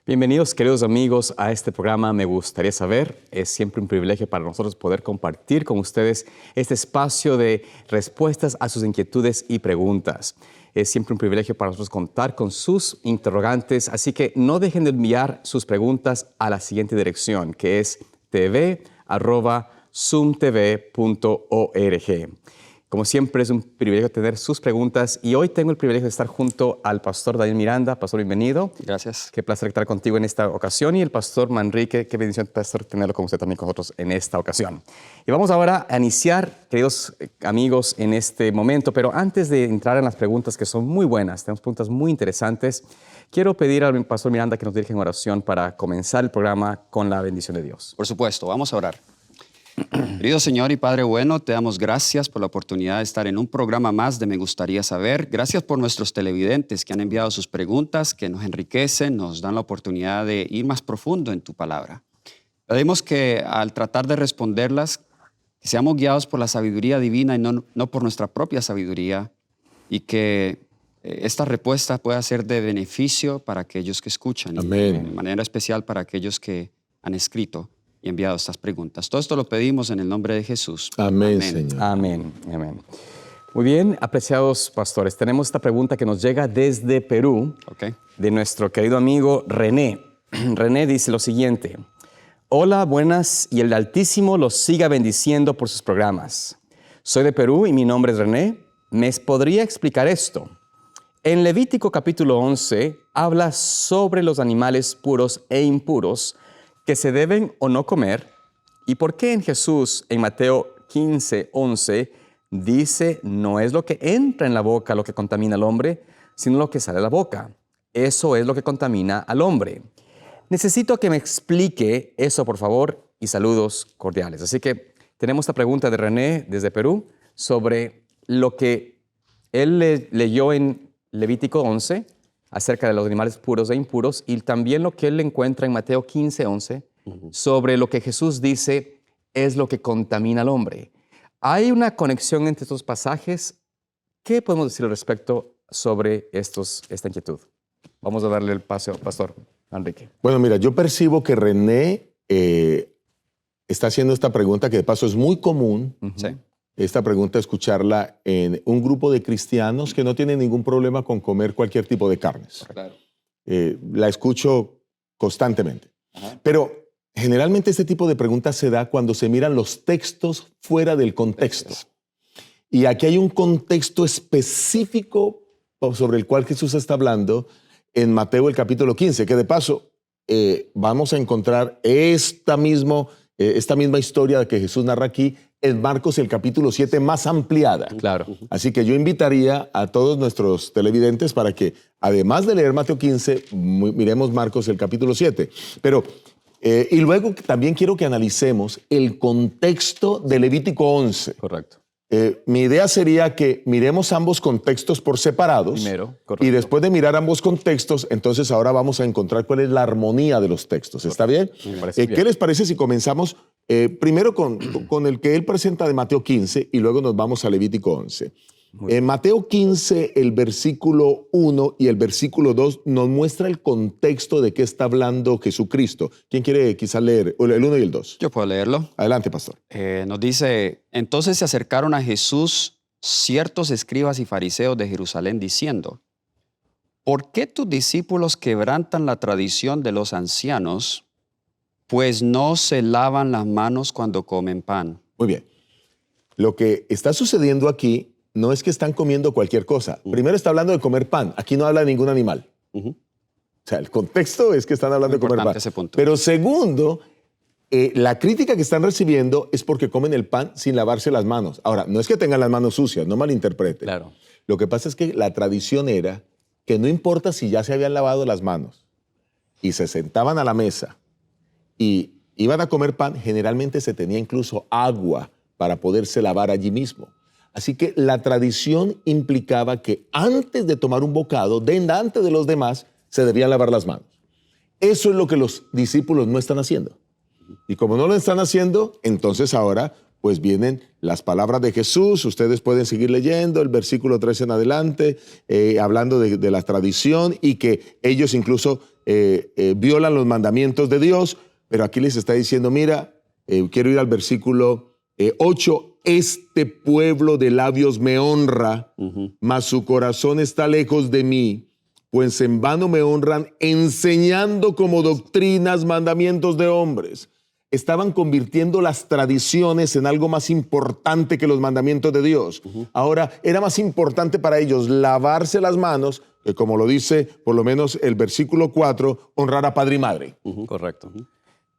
Bienvenidos, queridos amigos, a este programa Me Gustaría Saber. Es siempre un privilegio para nosotros poder compartir con ustedes este espacio de respuestas a sus inquietudes y preguntas. Es siempre un privilegio para nosotros contar con sus interrogantes, así que no dejen de enviar sus preguntas a la siguiente dirección, que es tv@zoomtv.org. Como siempre, es un privilegio tener sus preguntas y hoy tengo el privilegio de estar junto al pastor Daniel Miranda. Pastor, bienvenido. Gracias. Qué placer estar contigo en esta ocasión. Y el pastor Manrique, qué bendición, pastor, tenerlo con usted también con nosotros en esta ocasión. Y vamos ahora a iniciar, queridos amigos, en este momento. Pero antes de entrar en las preguntas, que son muy buenas, tenemos preguntas muy interesantes, quiero pedir al pastor Miranda que nos dirija en oración para comenzar el programa con la bendición de Dios. Por supuesto, vamos a orar. Querido Señor y Padre bueno, te damos gracias por la oportunidad de estar en un programa más de Me Gustaría Saber. Gracias por nuestros televidentes que han enviado sus preguntas, que nos enriquecen, nos dan la oportunidad de ir más profundo en tu palabra. Pedimos que al tratar de responderlas, que seamos guiados por la sabiduría divina y no por nuestra propia sabiduría, y que esta respuesta pueda ser de beneficio para aquellos que escuchan. Amén. Y de manera especial para aquellos que han escrito y enviado estas preguntas. Todo esto lo pedimos en el nombre de Jesús. Amén, Amén. Señor. Amén, amén. Muy bien, apreciados pastores, tenemos esta pregunta que nos llega desde Perú, Ok. de nuestro querido amigo René. René dice lo siguiente: hola, buenas, y el Altísimo los siga bendiciendo por sus programas. Soy de Perú y mi nombre es René. ¿Me podría explicar esto? En Levítico capítulo 11 habla sobre los animales puros e impuros que se deben o no comer, y por qué en Jesús, en Mateo 15:11, dice: no es lo que entra en la boca lo que contamina al hombre, sino lo que sale de la boca. Eso es lo que contamina al hombre. Necesito que me explique eso, por favor, y saludos cordiales. Así que tenemos esta pregunta de René desde Perú sobre lo que él leyó en Levítico 11 acerca de los animales puros e impuros, y también lo que él encuentra en Mateo 15:11 sobre lo que Jesús dice es lo que contamina al hombre. ¿Hay una conexión entre estos pasajes? ¿Qué podemos decir al respecto sobre esta inquietud? Vamos a darle el paso al pastor Enrique. Bueno, mira, yo percibo que René está haciendo esta pregunta, que de paso es muy común. Sí. Esta pregunta, escucharla en un grupo de cristianos que no tienen ningún problema con comer cualquier tipo de carnes. Claro. La escucho constantemente. Ajá. Pero generalmente este tipo de preguntas se da cuando se miran los textos fuera del contexto. Y aquí hay un contexto específico sobre el cual Jesús está hablando en Mateo el capítulo 15, que de paso vamos a encontrar esta misma historia que Jesús narra aquí en Marcos el capítulo 7 más ampliada. Claro. Así que yo invitaría a todos nuestros televidentes para que, además de leer Mateo 15, miremos Marcos el capítulo 7. Pero, y luego también quiero que analicemos el contexto de Levítico 11. Correcto. Mi idea sería que miremos ambos contextos por separados. Primero, correcto. Y después de mirar ambos contextos, entonces ahora vamos a encontrar cuál es la armonía de los textos. ¿Está bien? Me parece bien. ¿Qué les parece si comenzamos primero con el que él presenta de Mateo 15 y luego nos vamos a Levítico 11? En Mateo 15, el versículo 1 y el versículo 2 nos muestra el contexto de qué está hablando Jesucristo. ¿Quién quiere quizá leer el 1 y el 2? Yo puedo leerlo. Adelante, pastor. Nos dice: entonces se acercaron a Jesús ciertos escribas y fariseos de Jerusalén diciendo: ¿por qué tus discípulos quebrantan la tradición de los ancianos, pues no se lavan las manos cuando comen pan? Muy bien. Lo que está sucediendo aquí no es que están comiendo cualquier cosa. Primero está hablando de comer pan. Aquí no habla de ningún animal. Ujú. O sea, el contexto es que están hablando de comer Importante pan. ese punto. Pero segundo, la crítica que están recibiendo es porque comen el pan sin lavarse las manos. Ahora, no es que tengan las manos sucias, no malinterpreten. Claro. Lo que pasa es que la tradición era que no importa si ya se habían lavado las manos y se sentaban a la mesa y iban a comer pan, generalmente se tenía incluso agua para poderse lavar allí mismo. Así que la tradición implicaba que antes de tomar un bocado, antes de los demás, se debían lavar las manos. Eso es lo que los discípulos no están haciendo. Y como no lo están haciendo, entonces ahora pues vienen las palabras de Jesús. Ustedes pueden seguir leyendo el versículo 13 en adelante, hablando de la tradición y que ellos incluso violan los mandamientos de Dios, pero aquí les está diciendo, mira, quiero ir al versículo 8, este pueblo de labios me honra, mas su corazón está lejos de mí, pues en vano me honran enseñando como doctrinas mandamientos de hombres. Estaban convirtiendo las tradiciones en algo más importante que los mandamientos de Dios. Ahora, era más importante para ellos lavarse las manos, que como lo dice por lo menos el versículo 4, honrar a padre y madre. Correcto.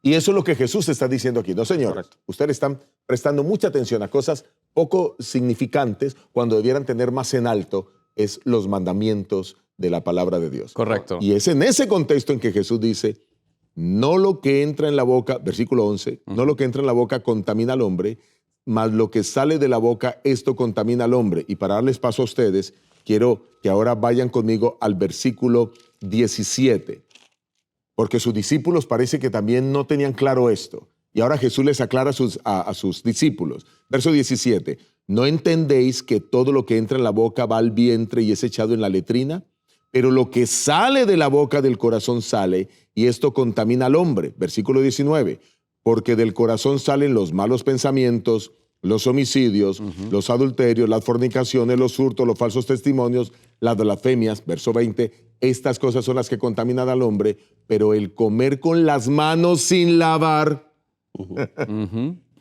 Y eso es lo que Jesús está diciendo aquí. No, señores, Correcto. ustedes están prestando mucha atención a cosas poco significantes cuando debieran tener más en alto es los mandamientos de la palabra de Dios. Correcto. Y es en ese contexto en que Jesús dice, no lo que entra en la boca, versículo 11, no lo que entra en la boca contamina al hombre, mas lo que sale de la boca, esto contamina al hombre. Y para darles paso a ustedes, quiero que ahora vayan conmigo al versículo 17, porque sus discípulos parece que también no tenían claro esto. Y ahora Jesús les aclara a sus discípulos. Verso 17, ¿no entendéis que todo lo que entra en la boca va al vientre y es echado en la letrina? Pero lo que sale de la boca del corazón sale, y esto contamina al hombre. Versículo 19, porque del corazón salen los malos pensamientos, los homicidios, los adulterios, las fornicaciones, los hurtos, los falsos testimonios, las blasfemias. Verso 20, estas cosas son las que contaminan al hombre, pero el comer con las manos sin lavar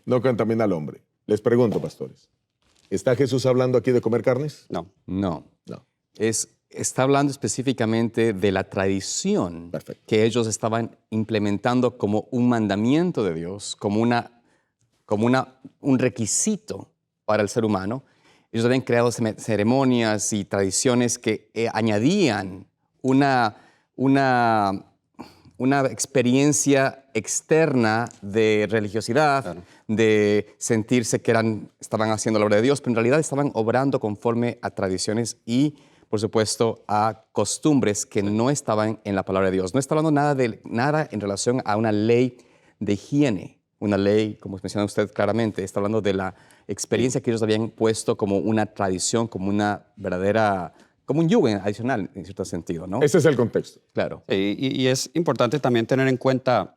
no contamina al hombre. Les pregunto, pastores, ¿está Jesús hablando aquí de comer carnes? No. No. No. Está hablando específicamente de la tradición Perfecto. que ellos estaban implementando como un mandamiento de Dios, como un requisito para el ser humano. Ellos habían creado ceremonias y tradiciones que añadían una experiencia externa de religiosidad, Claro. de sentirse que estaban haciendo la obra de Dios, pero en realidad estaban obrando conforme a tradiciones y, por supuesto, a costumbres que no estaban en la palabra de Dios. No está hablando nada en relación a una ley de higiene, una ley, como menciona usted claramente, está hablando de la experiencia que ellos habían puesto como una tradición, como una verdadera, como un yugo adicional, en cierto sentido, ¿no? Ese es el contexto. Claro. Y es importante también tener en cuenta,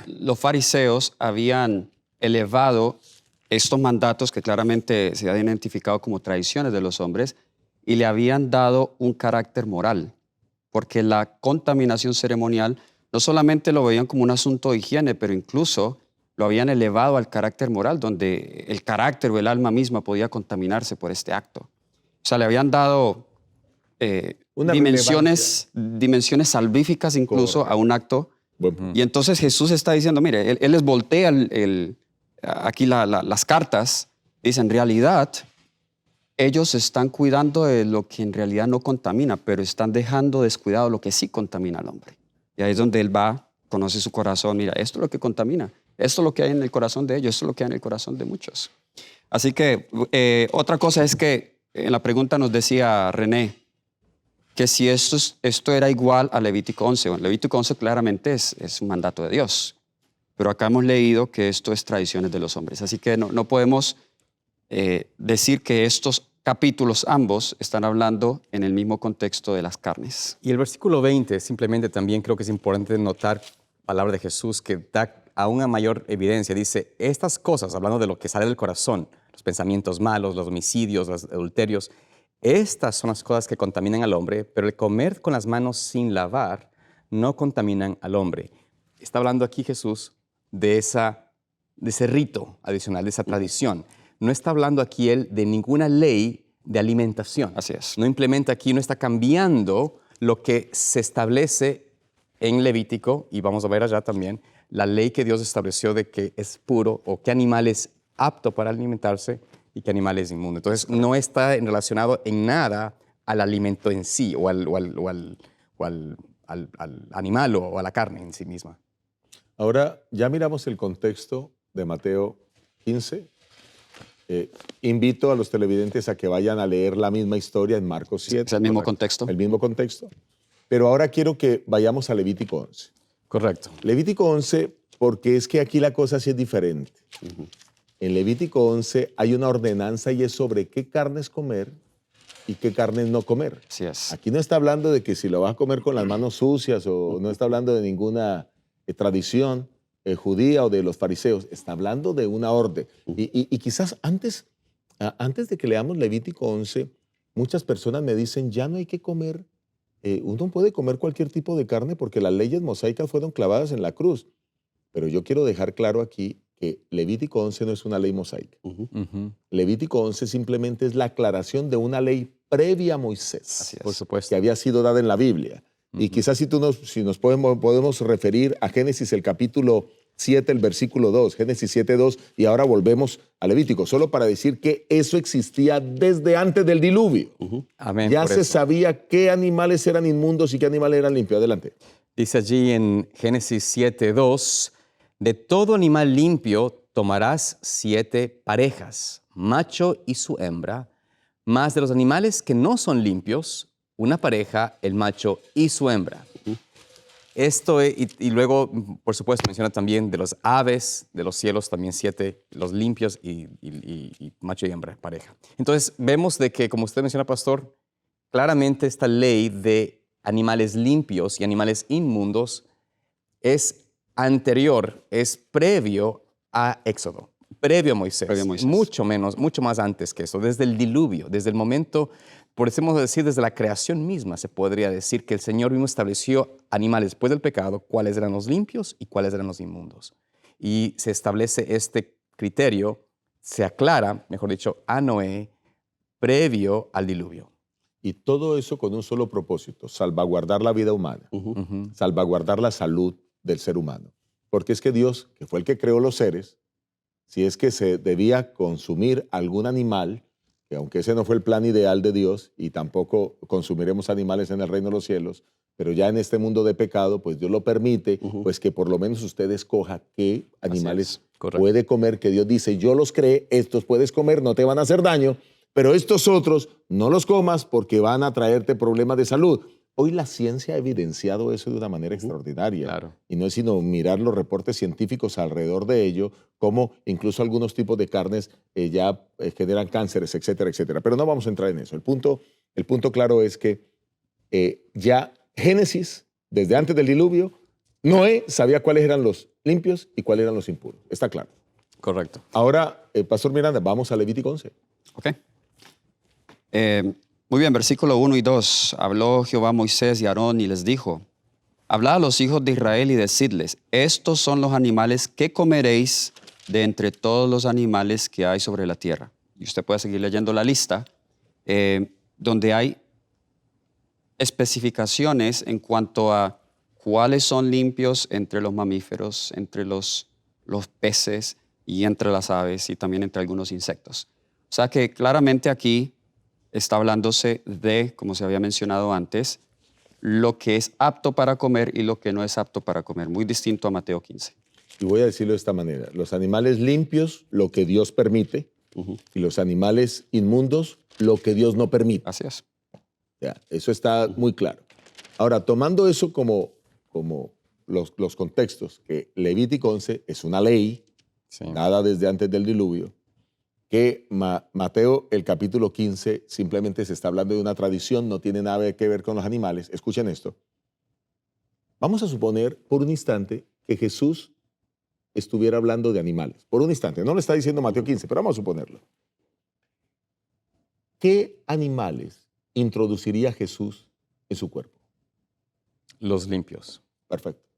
los fariseos habían elevado estos mandatos que claramente se han identificado como tradiciones de los hombres y le habían dado un carácter moral, porque la contaminación ceremonial no solamente lo veían como un asunto de higiene, pero incluso lo habían elevado al carácter moral, donde el carácter o el alma misma podía contaminarse por este acto. O sea, le habían dado Una dimensiones salvíficas incluso Correcto. a un acto. Buen punto. Y entonces Jesús está diciendo, mire, él les voltea aquí las cartas, dice, en realidad, ellos están cuidando de lo que en realidad no contamina, pero están dejando descuidado lo que sí contamina al hombre. Y ahí es donde él va, conoce su corazón, mira, esto es lo que contamina, esto es lo que hay en el corazón de ellos, esto es lo que hay en el corazón de muchos. Así que otra cosa es que en la pregunta nos decía René, que si esto era igual a Levítico 11. Bueno, Levítico 11 claramente es un mandato de Dios, pero acá hemos leído que esto es tradiciones de los hombres. Así que no podemos decir que estos capítulos ambos están hablando en el mismo contexto de las carnes. Y el versículo 20, simplemente también creo que es importante notar palabra de Jesús que da aún a mayor evidencia. Dice, estas cosas, hablando de lo que sale del corazón, los pensamientos malos, los homicidios, los adulterios, estas son las cosas que contaminan al hombre, pero el comer con las manos sin lavar no contaminan al hombre. Está hablando aquí Jesús de ese rito adicional, de esa tradición. No está hablando aquí él de ninguna ley de alimentación. Así es. No implementa aquí, no está cambiando lo que se establece en Levítico, y vamos a ver allá también, la ley que Dios estableció de que es puro o qué animal es apto para alimentarse y qué animal es inmundo. Entonces, no está relacionado en nada al alimento en sí o al animal o a la carne en sí misma. Ahora, ya miramos el contexto de Mateo 15. Invito a los televidentes a que vayan a leer la misma historia en Marcos 7. Es el mismo contexto. El mismo contexto. Pero ahora quiero que vayamos a Levítico 11. Correcto. Levítico 11, porque es que aquí la cosa sí es diferente. En Levítico 11 hay una ordenanza y es sobre qué carnes comer y qué carnes no comer. Así es. Aquí no está hablando de que si lo vas a comer con las manos sucias o no está hablando de ninguna tradición judía o de los fariseos. Está hablando de una orden. Y quizás antes de que leamos Levítico 11, muchas personas me dicen, ya no hay que comer, uno puede comer cualquier tipo de carne porque las leyes mosaicas fueron clavadas en la cruz. Pero yo quiero dejar claro aquí que Levítico 11 no es una ley mosaica. Levítico 11 simplemente es la aclaración de una ley previa a Moisés. Así es. Por supuesto. Que había sido dada en la Biblia. Y quizás si nos podemos referir a Génesis, el capítulo 7, el versículo 2, Génesis 7, 2, y ahora volvemos a Levítico, solo para decir que eso existía desde antes del diluvio. Amén. Ya por se eso. sabía qué animales eran inmundos y qué animales eran limpios. Adelante. Dice allí en Génesis 7:2, de todo animal limpio tomarás 7 parejas, macho y su hembra, más de los animales que no son limpios, una pareja, el macho y su hembra. Y luego, por supuesto, menciona también de los aves de los cielos, también 7, los limpios y macho y hembra, pareja. Entonces, vemos de que, como usted menciona, pastor, claramente esta ley de animales limpios y animales inmundos es anterior, es previo a Éxodo, previo a Moisés, Previo a Moisés. mucho más antes que eso, desde el diluvio, desde el momento, podemos decir, desde la creación misma, se podría decir que el Señor mismo estableció animales después del pecado, cuáles eran los limpios y cuáles eran los inmundos. Y se establece este criterio, se aclara, mejor dicho, a Noé, previo al diluvio. Y todo eso con un solo propósito, salvaguardar la vida humana, salvaguardar la salud del ser humano. Porque es que Dios, que fue el que creó los seres, si es que se debía consumir algún animal, que aunque ese no fue el plan ideal de Dios, y tampoco consumiremos animales en el reino de los cielos, pero ya en este mundo de pecado, pues Dios lo permite, pues que por lo menos usted escoja qué animales correcto. puede comer, que Dios dice, yo los creé, estos puedes comer, no te van a hacer daño, pero estos otros no los comas porque van a traerte problemas de salud. Hoy la ciencia ha evidenciado eso de una manera extraordinaria. Claro. Y no es sino mirar los reportes científicos alrededor de ello, como incluso algunos tipos de carnes ya generan cánceres, etcétera, etcétera. Pero no vamos a entrar en eso. El punto claro es que ya Génesis, desde antes del diluvio, Noé sabía cuáles eran los limpios y cuáles eran los impuros. Está claro. Correcto. Ahora, Pastor Miranda, vamos a Levítico 11. Ok. Muy bien, versículo 1 y 2. Habló Jehová a Moisés y a Aarón y les dijo, hablad a los hijos de Israel y decidles, estos son los animales que comeréis de entre todos los animales que hay sobre la tierra. Y usted puede seguir leyendo la lista, donde hay especificaciones en cuanto a cuáles son limpios entre los mamíferos, entre los peces y entre las aves y también entre algunos insectos. O sea que claramente aquí está hablándose de, como se había mencionado antes, lo que es apto para comer y lo que no es apto para comer. Muy distinto a Mateo 15. Y voy a decirlo de esta manera. Los animales limpios, lo que Dios permite, y los animales inmundos, lo que Dios no permite. Así es. Ya, eso está muy claro. Ahora, tomando eso como los contextos, que Levítico 11 es una ley, Sí. dada desde antes del diluvio, que Mateo, el capítulo 15, simplemente se está hablando de una tradición, no tiene nada que ver con los animales. Escuchen esto. Vamos a suponer por un instante que Jesús estuviera hablando de animales. Por un instante, no lo está diciendo Mateo 15, pero vamos a suponerlo. ¿Qué animales introduciría Jesús en su cuerpo? Los limpios. Perfecto.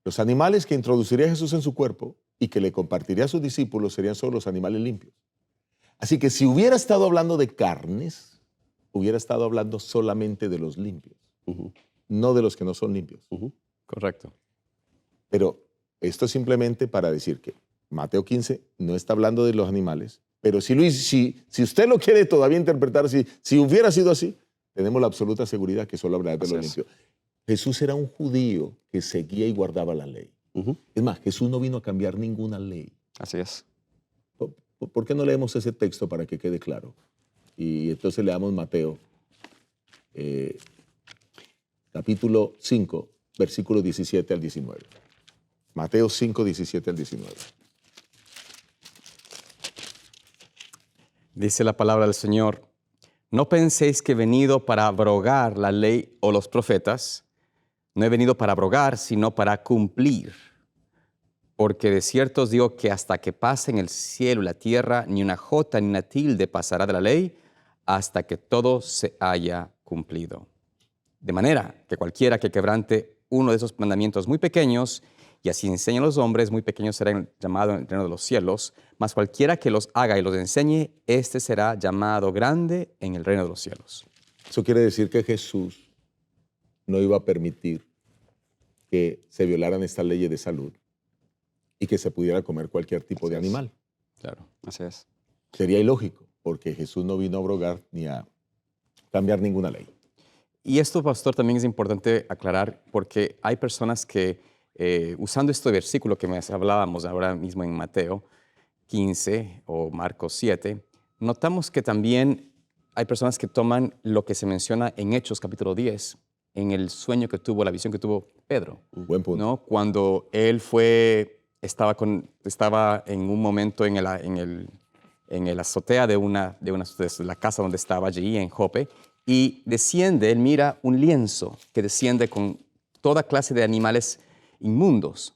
Los animales que introduciría Jesús en su cuerpo y que le compartiría a sus discípulos serían solo los animales limpios. Así que si hubiera estado hablando de carnes, hubiera estado hablando solamente de los limpios, no de los que no son limpios. Correcto. Pero esto es simplemente para decir que Mateo 15 no está hablando de los animales, pero si usted lo quiere todavía interpretar así, si hubiera sido así, tenemos la absoluta seguridad que solo hablará de los limpios. Jesús era un judío que seguía y guardaba la ley. Es más, Jesús no vino a cambiar ninguna ley. Así es. ¿Por qué no leemos ese texto para que quede claro? Y entonces leamos Mateo, capítulo 5, versículos 17 al 19. Mateo 5, 17 al 19. Dice la palabra del Señor. No penséis que he venido para abrogar la ley o los profetas. No he venido para abrogar, sino para cumplir. Porque de cierto os digo que hasta que pasen el cielo y la tierra, ni una jota ni una tilde pasará de la ley, hasta que todo se haya cumplido. De manera que cualquiera que quebrante uno de esos mandamientos muy pequeños, y así enseña a los hombres, muy pequeños será llamado en el reino de los cielos, mas cualquiera que los haga y los enseñe, éste será llamado grande en el reino de los cielos. Eso quiere decir que Jesús no iba a permitir que se violaran estas leyes de salud y que se pudiera comer cualquier tipo de animal. Claro. Así es. Sería ilógico, porque Jesús no vino a abrogar ni a cambiar ninguna ley. Y esto, pastor, también es importante aclarar porque hay personas que, usando este versículo que hablábamos ahora mismo en Mateo 15 o Marcos 7, notamos que también hay personas que toman lo que se menciona en Hechos capítulo 10, en el sueño que tuvo, la visión que tuvo Pedro. Buen punto. ¿No? Cuando él estaba en un momento en el azotea de la casa donde estaba allí en Jope, y desciende, él mira un lienzo que desciende con toda clase de animales inmundos,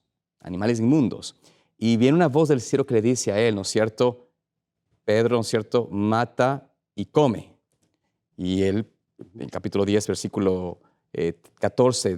y viene una voz del cielo que le dice a él, ¿no es cierto? Pedro, ¿no es cierto? Mata y come. Y él, en capítulo 10, versículo 14,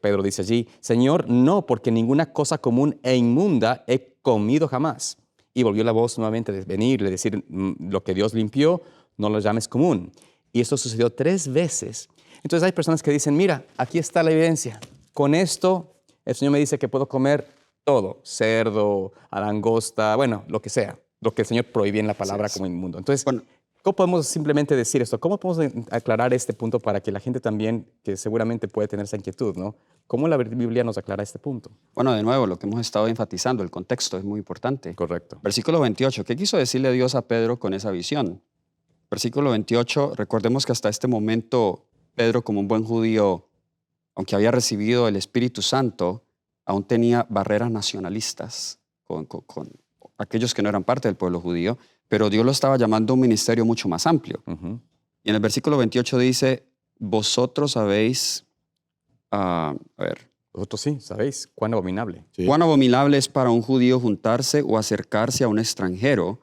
Pedro dice allí, Señor, no, porque ninguna cosa común e inmunda he comido jamás. Y volvió la voz nuevamente de venir, de decir, lo que Dios limpió, no lo llames común. Y esto sucedió 3 veces. Entonces hay personas que dicen, mira, aquí está la evidencia. Con esto, el Señor me dice que puedo comer todo, cerdo, langosta, bueno, lo que sea, lo que el Señor prohíbe en la palabra como inmundo. Entonces, Bueno, ¿cómo podemos simplemente decir esto? ¿Cómo podemos aclarar este punto para que la gente también, que seguramente puede tener esa inquietud, ¿no? ¿Cómo la Biblia nos aclara este punto? bueno, de nuevo, lo que hemos estado enfatizando, el contexto es muy importante. Correcto. Versículo 28, ¿qué quiso decirle Dios a Pedro con esa visión? Versículo 28, recordemos que hasta este momento Pedro, como un buen judío, aunque había recibido el Espíritu Santo, aún tenía barreras nacionalistas con aquellos que no eran parte del pueblo judío, pero Dios lo estaba llamando a un ministerio mucho más amplio. Y en el versículo 28 dice, vosotros sabéis, Vosotros sí, ¿sabéis? Cuán abominable. Sí. cuán abominable es para un judío juntarse o acercarse a un extranjero,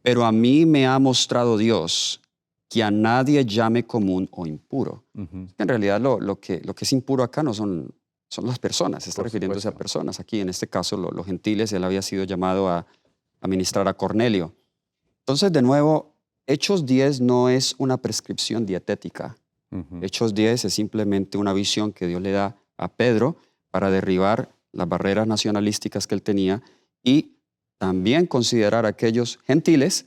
pero a mí me ha mostrado Dios que a nadie llame común o impuro. En realidad lo que es impuro acá no son las personas, se está Por refiriéndose a supuesto. personas. Aquí en este caso los gentiles, él había sido llamado a ministrar a Cornelio. Entonces, de nuevo, Hechos 10 no es una prescripción dietética. Hechos 10 es simplemente una visión que Dios le da a Pedro para derribar las barreras nacionalísticas que él tenía y también considerar a aquellos gentiles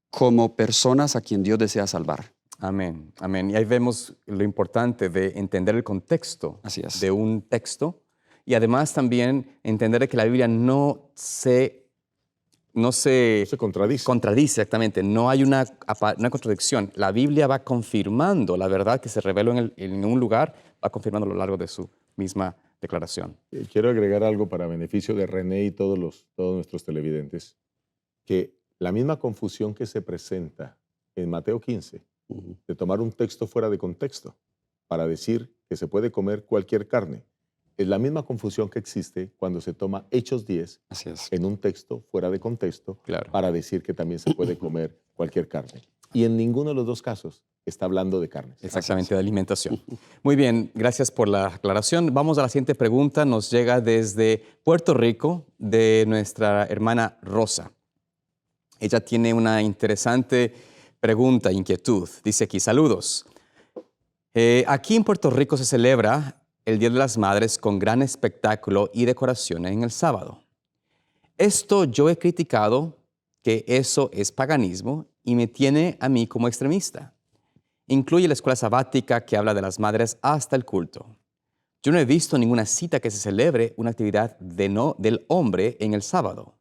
como personas a quien Dios desea salvar. Amén, amén. Y ahí vemos lo importante de entender el contexto Así es. de un texto y además también entender que la Biblia no se Se contradice. contradice exactamente, no hay una contradicción. La Biblia va confirmando la verdad que se reveló en un lugar, va confirmando a lo largo de su misma declaración. Quiero agregar algo para beneficio de René y todos nuestros televidentes, que la misma confusión que se presenta en Mateo 15, de tomar un texto fuera de contexto para decir que se puede comer cualquier carne, es la misma confusión que existe cuando se toma Hechos 10 Así es. en un texto fuera de contexto Claro. para decir que también se puede comer cualquier carne. Y en ninguno de los dos casos está hablando de carnes. Exactamente, de alimentación. Muy bien, gracias por la aclaración. Vamos a la siguiente pregunta. Nos llega desde Puerto Rico de nuestra hermana Rosa. Ella tiene una interesante pregunta, inquietud. Dice aquí, saludos. Aquí en Puerto Rico se celebra el Día de las Madres con gran espectáculo y decoración en el sábado. Esto yo he criticado que eso es paganismo y me tiene a mí como extremista. Incluye la escuela sabática que habla de las madres hasta el culto. Yo no he visto ninguna cita que se celebre una actividad del hombre en el sábado.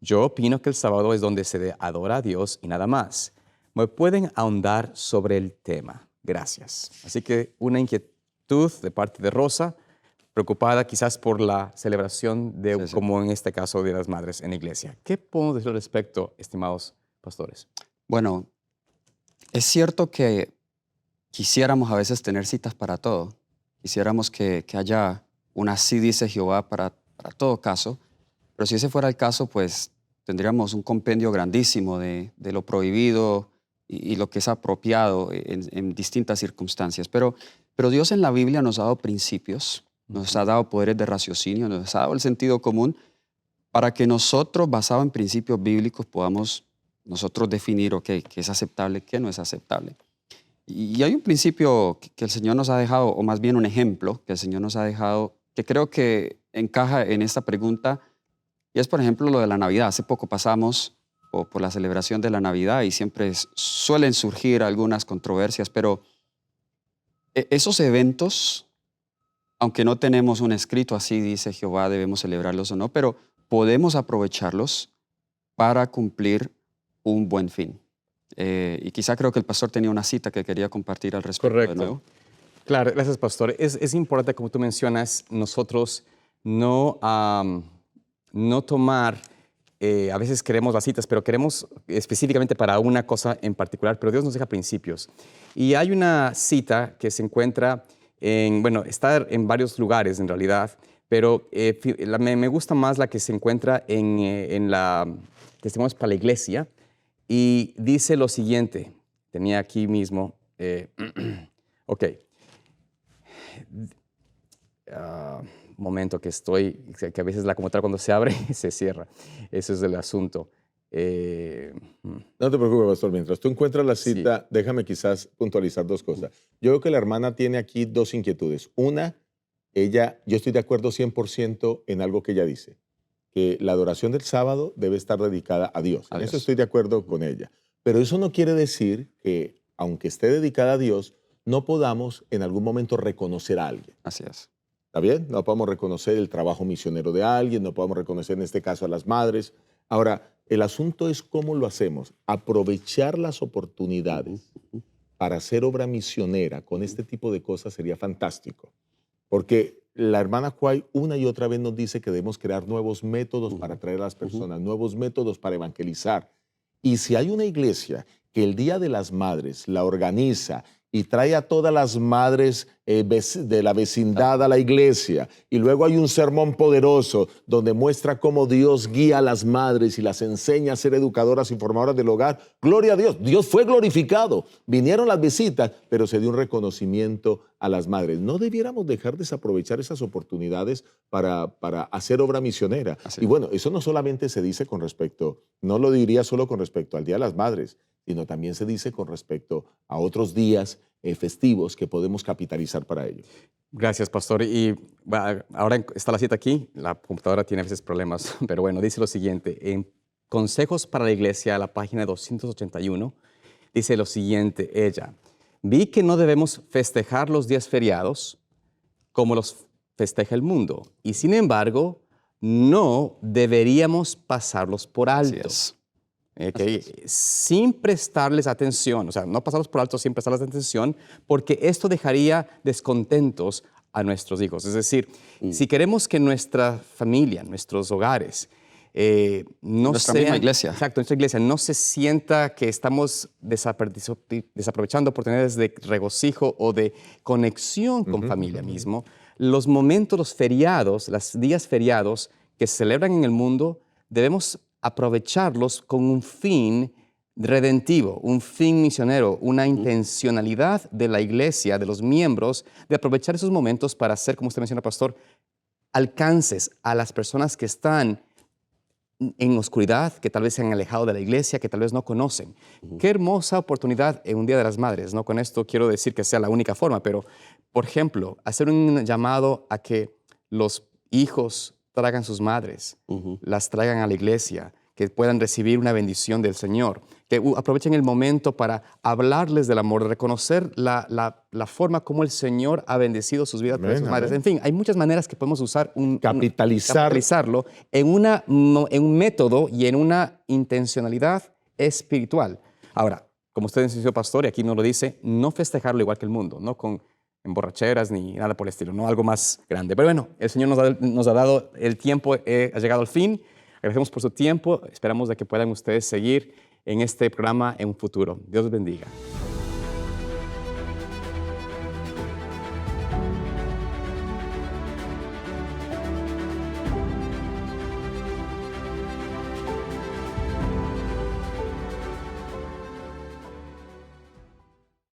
Yo opino que el sábado es donde se adora a Dios y nada más. ¿Me pueden ahondar sobre el tema? Gracias. Así que una inquietud de parte de Rosa, preocupada quizás por la celebración de, como en este caso, de las madres en la iglesia. ¿Qué podemos decir al respecto, estimados pastores? Bueno, Es cierto que quisiéramos a veces tener citas para todo. Quisiéramos que haya una así dice Jehová para todo caso. Pero si ese fuera el caso, pues tendríamos un compendio grandísimo de lo prohibido y lo que es apropiado en distintas circunstancias. Pero Dios en la Biblia nos ha dado principios, nos ha dado poderes de raciocinio, nos ha dado el sentido común para que nosotros, basado en principios bíblicos, podamos nosotros definir, qué es aceptable, qué no es aceptable. Y hay un principio que el Señor nos ha dejado, o más bien un ejemplo que el Señor nos ha dejado, que creo que encaja en esta pregunta, y es, por ejemplo, lo de la Navidad. Hace poco pasamos por la celebración de la Navidad y siempre suelen surgir algunas controversias, pero esos eventos, aunque no tenemos un escrito así, dice Jehová, debemos celebrarlos o no, pero podemos aprovecharlos para cumplir un buen fin. Y quizá creo que el pastor tenía una cita que quería compartir al respecto. Correcto. De nuevo. Claro, gracias, pastor. Es importante, como tú mencionas, nosotros no tomar, a veces queremos las citas, pero queremos específicamente para una cosa en particular, pero Dios nos deja principios. Y hay una cita que se encuentra está en varios lugares en realidad, pero me gusta más la que se encuentra en la Testimonios para la Iglesia, y dice lo siguiente, tenía aquí mismo, ok. Momento que a veces la computadora cuando se abre se cierra. Eso es el asunto. No te preocupes, pastor. Mientras tú encuentras la cita, sí, déjame quizás puntualizar dos cosas. Yo veo que la hermana tiene aquí dos inquietudes. Una, yo estoy de acuerdo 100% en algo que ella dice, que la adoración del sábado debe estar dedicada a Dios. En eso estoy de acuerdo con ella. Pero eso no quiere decir que, aunque esté dedicada a Dios, no podamos en algún momento reconocer a alguien. Así es. ¿Está bien? No podemos reconocer el trabajo misionero de alguien, no podemos reconocer en este caso a las madres. Ahora, el asunto es cómo lo hacemos. Aprovechar las oportunidades para hacer obra misionera con este tipo de cosas sería fantástico. Porque la hermana Quay una y otra vez nos dice que debemos crear nuevos métodos para atraer a las personas, nuevos métodos para evangelizar. Y si hay una iglesia que el Día de las Madres la organiza y trae a todas las madres de la vecindad a la iglesia, y luego hay un sermón poderoso donde muestra cómo Dios guía a las madres y las enseña a ser educadoras y formadoras del hogar, gloria a Dios, Dios fue glorificado, vinieron las visitas, pero se dio un reconocimiento a las madres. No debiéramos dejar desaprovechar esas oportunidades para hacer obra misionera. Así. Y bueno, eso no solamente se dice no lo diría solo con respecto al Día de las Madres, sino también se dice con respecto a otros días festivos que podemos capitalizar para ello. Gracias, pastor. Y ahora está la cita aquí. La computadora tiene a veces problemas, pero bueno, dice lo siguiente. En Consejos para la Iglesia, la página 281, dice lo siguiente, ella. Vi que no debemos festejar los días feriados como los festeja el mundo. Y sin embargo, no deberíamos pasarlos por alto. Así es. Okay. Sin prestarles atención, o sea, no pasarlos por alto sin prestarles atención, porque esto dejaría descontentos a nuestros hijos. Es decir, si queremos que nuestra familia, nuestros hogares, nuestra misma iglesia. Exacto, nuestra iglesia no se sienta que estamos desaprovechando oportunidades de regocijo o de conexión con familia mismo, los momentos, los feriados, los días feriados que se celebran en el mundo, debemos aprovecharlos con un fin redentivo, un fin misionero, una intencionalidad de la iglesia, de los miembros, de aprovechar esos momentos para hacer, como usted menciona, pastor, alcances a las personas que están en oscuridad, que tal vez se han alejado de la iglesia, que tal vez no conocen. Qué hermosa oportunidad en un Día de las Madres. No con esto quiero decir que sea la única forma, pero, por ejemplo, hacer un llamado a que los hijos traigan sus madres, las traigan a la iglesia, que puedan recibir una bendición del Señor, que aprovechen el momento para hablarles del amor, reconocer la forma como el Señor ha bendecido sus vidas por sus madres. En fin, hay muchas maneras que podemos usar capitalizarlo en un método y en una intencionalidad espiritual. Ahora, como usted enseñó, pastor, y aquí nos lo dice, no festejarlo igual que el mundo, no con emborracheras ni nada por el estilo, no algo más grande. Pero bueno, el Señor nos ha dado el tiempo, ha llegado al fin. Agradecemos por su tiempo, esperamos de que puedan ustedes seguir en este programa en un futuro. Dios los bendiga.